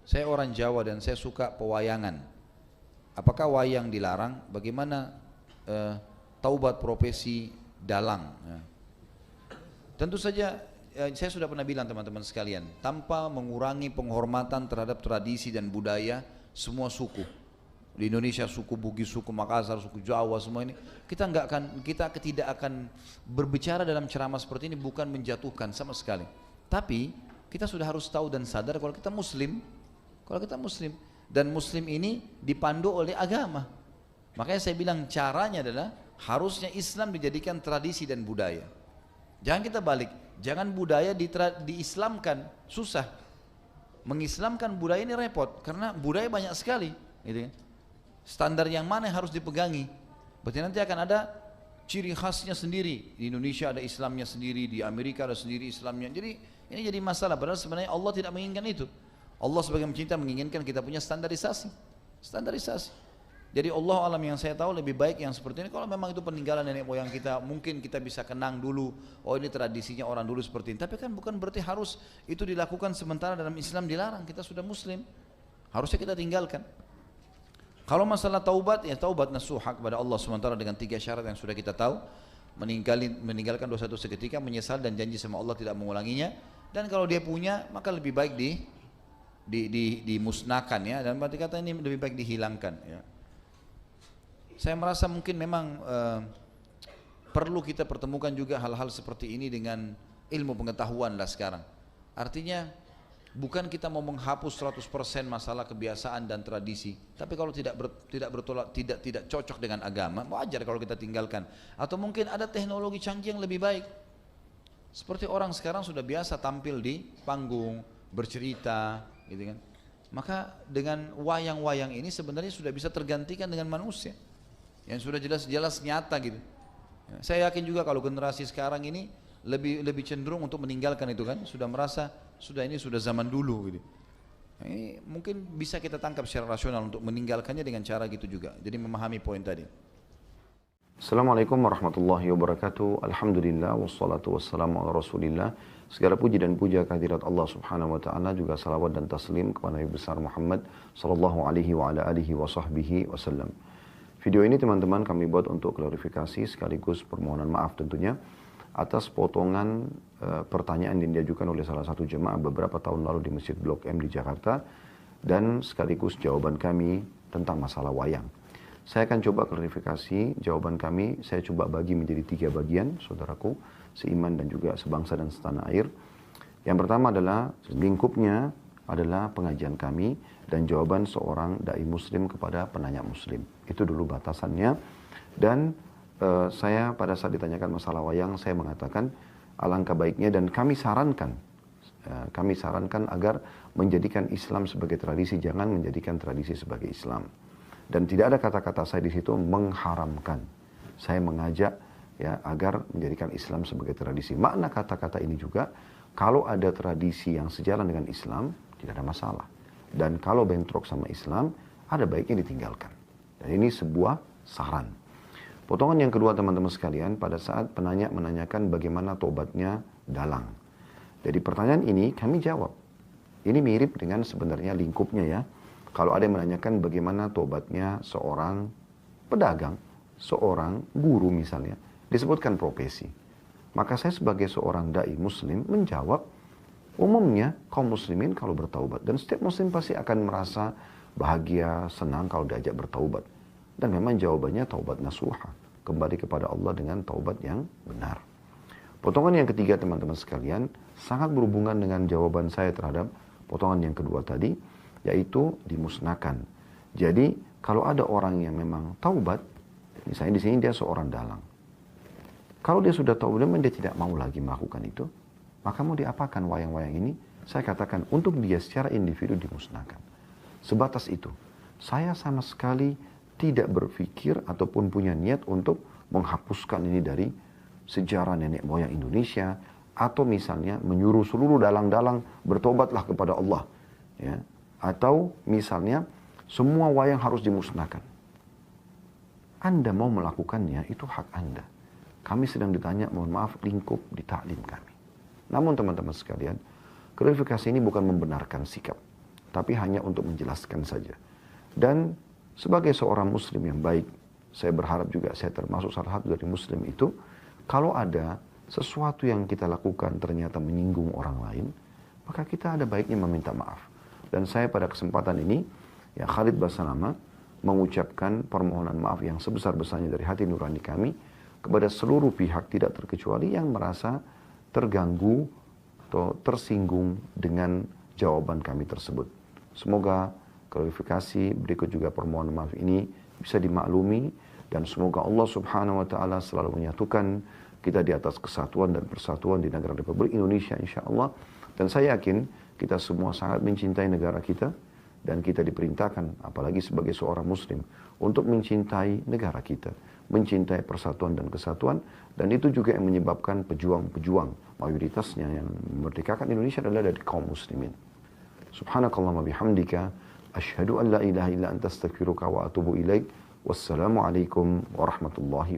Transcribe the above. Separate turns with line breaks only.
Saya orang Jawa dan saya suka pewayangan. Apakah wayang dilarang? Bagaimana taubat profesi dalang? Ya. Tentu saja saya sudah pernah bilang teman-teman sekalian, tanpa mengurangi penghormatan terhadap tradisi dan budaya semua suku. Di Indonesia suku Bugis, suku Makassar, suku Jawa, semua ini kita tidak akan berbicara dalam ceramah seperti ini bukan menjatuhkan sama sekali. Tapi kita sudah harus tahu dan sadar kalau kita muslim, dan muslim ini dipandu oleh agama. Makanya saya bilang caranya adalah harusnya Islam dijadikan tradisi dan budaya. Jangan kita balik, jangan budaya diislamkan, susah. Mengislamkan budaya ini repot karena budaya banyak sekali, gitu kan. Standar yang mana yang harus dipegangi? Berarti nanti akan ada ciri khasnya sendiri. Di Indonesia ada Islamnya sendiri, di Amerika ada sendiri Islamnya. Jadi ini jadi masalah. Padahal sebenarnya Allah tidak menginginkan itu. Allah sebagai pencinta menginginkan kita punya standarisasi. Jadi Allah alam yang saya tahu lebih baik yang seperti ini. Kalau memang itu peninggalan nenek moyang kita, mungkin kita bisa kenang dulu. Oh ini tradisinya orang dulu seperti ini. Tapi kan bukan berarti harus itu dilakukan sementara dalam Islam dilarang. Kita sudah Muslim, harusnya kita tinggalkan. Kalau masalah taubat, ya taubat nasuha kepada Allah sementara dengan 3 syarat yang sudah kita tahu. Meninggalkan dosa itu seketika, menyesal dan janji sama Allah tidak mengulanginya. Dan kalau dia punya, maka lebih baik dimusnahkan ya. Dan berarti kata ini lebih baik dihilangkan ya. Saya merasa mungkin memang perlu kita pertemukan juga hal-hal seperti ini dengan ilmu pengetahuan lah sekarang. Artinya bukan kita mau menghapus 100% masalah kebiasaan dan tradisi, tapi kalau tidak cocok dengan agama, wajar kalau kita tinggalkan. Atau mungkin ada teknologi canggih yang lebih baik. Seperti orang sekarang sudah biasa tampil di panggung, bercerita, gitu kan. Maka dengan wayang-wayang ini sebenarnya sudah bisa tergantikan dengan manusia yang sudah jelas-jelas nyata gitu. Saya yakin juga kalau generasi sekarang ini lebih cenderung untuk meninggalkan itu kan, sudah merasa ini sudah zaman dulu gitu. Ini mungkin bisa kita tangkap secara rasional untuk meninggalkannya dengan cara gitu juga. Jadi memahami poin tadi.
Assalamualaikum warahmatullahi wabarakatuh. Alhamdulillah wassalatu wassalamu ala Rasulillah. Segala puji dan puja kehadirat Allah Subhanahu wa taala, juga salawat dan taslim kepada Nabi besar Muhammad sallallahu alaihi wa ala alihi wa sahbihi wasallam. Video ini teman-teman kami buat untuk klarifikasi sekaligus permohonan maaf tentunya atas potongan pertanyaan yang diajukan oleh salah satu jemaah beberapa tahun lalu di Masjid Blok M di Jakarta, dan sekaligus jawaban kami tentang masalah wayang. Saya akan coba klarifikasi jawaban kami, saya coba bagi menjadi 3 bagian, saudaraku, seiman dan juga sebangsa dan setanah air. Yang pertama adalah lingkupnya adalah pengajian kami dan jawaban seorang dai muslim kepada penanya muslim. Itu dulu batasannya. Dan saya pada saat ditanyakan masalah wayang, saya mengatakan alangkah baiknya dan kami sarankan agar menjadikan Islam sebagai tradisi, jangan menjadikan tradisi sebagai Islam. Dan tidak ada kata-kata saya di situ mengharamkan. Saya mengajak ya agar menjadikan Islam sebagai tradisi. Makna kata-kata ini juga, kalau ada tradisi yang sejalan dengan Islam, tidak ada masalah. Dan kalau bentrok sama Islam, ada baiknya ditinggalkan. Dan ini sebuah saran. Potongan yang kedua teman-teman sekalian, pada saat penanya menanyakan bagaimana tobatnya dalang. Jadi pertanyaan ini kami jawab. Ini mirip dengan sebenarnya lingkupnya ya. Kalau ada yang menanyakan bagaimana tobatnya seorang pedagang, seorang guru misalnya, disebutkan profesi. Maka saya sebagai seorang dai muslim menjawab, umumnya kaum muslimin kalau bertaubat, dan setiap muslim pasti akan merasa bahagia, senang kalau diajak bertaubat. Dan memang jawabannya taubat nasuha, kembali kepada Allah dengan taubat yang benar. Potongan yang ketiga teman-teman sekalian, sangat berhubungan dengan jawaban saya terhadap potongan yang kedua tadi, yaitu dimusnahkan. Jadi kalau ada orang yang memang taubat, misalnya di sini dia seorang dalang, kalau dia sudah taubat dan dia tidak mau lagi melakukan itu, maka mau diapakan wayang-wayang ini? Saya katakan untuk dia secara individu dimusnahkan. Sebatas itu. Saya sama sekali tidak berpikir ataupun punya niat untuk menghapuskan ini dari sejarah nenek moyang Indonesia, atau misalnya menyuruh seluruh dalang-dalang bertobatlah kepada Allah, ya. Atau misalnya semua wayang harus dimusnahkan. Anda mau melakukannya, itu hak Anda. Kami sedang ditanya, mohon maaf, lingkup di taklim kami. Namun teman-teman sekalian, klarifikasi ini bukan membenarkan sikap, tapi hanya untuk menjelaskan saja. Dan sebagai seorang muslim yang baik, saya berharap juga saya termasuk salah satu dari muslim itu, kalau ada sesuatu yang kita lakukan ternyata menyinggung orang lain, maka kita ada baiknya meminta maaf. Dan saya pada kesempatan ini, ya Khalid Basalamah, mengucapkan permohonan maaf yang sebesar-besarnya dari hati nurani kami kepada seluruh pihak tidak terkecuali yang merasa terganggu atau tersinggung dengan jawaban kami tersebut. Semoga klarifikasi berikut juga permohonan maaf ini bisa dimaklumi dan semoga Allah Subhanahu wa taala selalu menyatukan kita di atas kesatuan dan persatuan di negara Republik Indonesia insyaallah. Dan saya yakin kita semua sangat mencintai negara kita dan kita diperintahkan apalagi sebagai seorang muslim untuk mencintai negara kita, mencintai persatuan dan kesatuan, dan itu juga yang menyebabkan pejuang-pejuang mayoritasnya yang memerdekakan Indonesia adalah dari kaum muslimin. Subhanakallahumma bihamdika asyhadu an la ilaha illa anta astaghfiruka wa atubu ilaik. Wassalamualaikum warahmatullahi